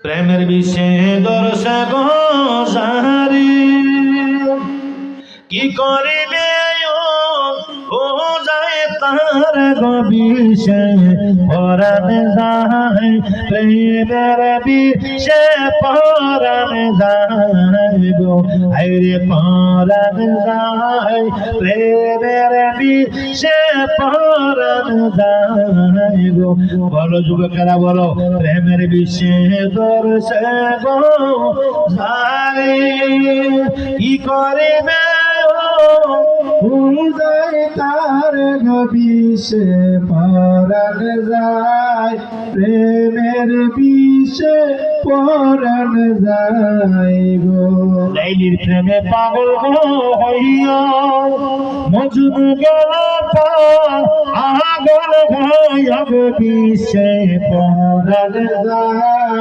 প্রেমের বিষে দর্শে গোসারি কি করিবে ও যায় তার গবিষে পরাণ যায় প্রেমের বিষে পরাণ যায় গো আইরে পরাণ যায় প্রেমের বিষে পরাণ যায় গো। বলো যুবকেরা বলো, প্রেমের বিষে দর্শে গো সারে কি করিবে যায় তার বিষে পরাণ যায় প্রেমের বিষে পরাণ যায় গো। লাইলির প্রেমে পাগল হইয়া মজনু গেল আগল হয় বিষে পরাণ যায়।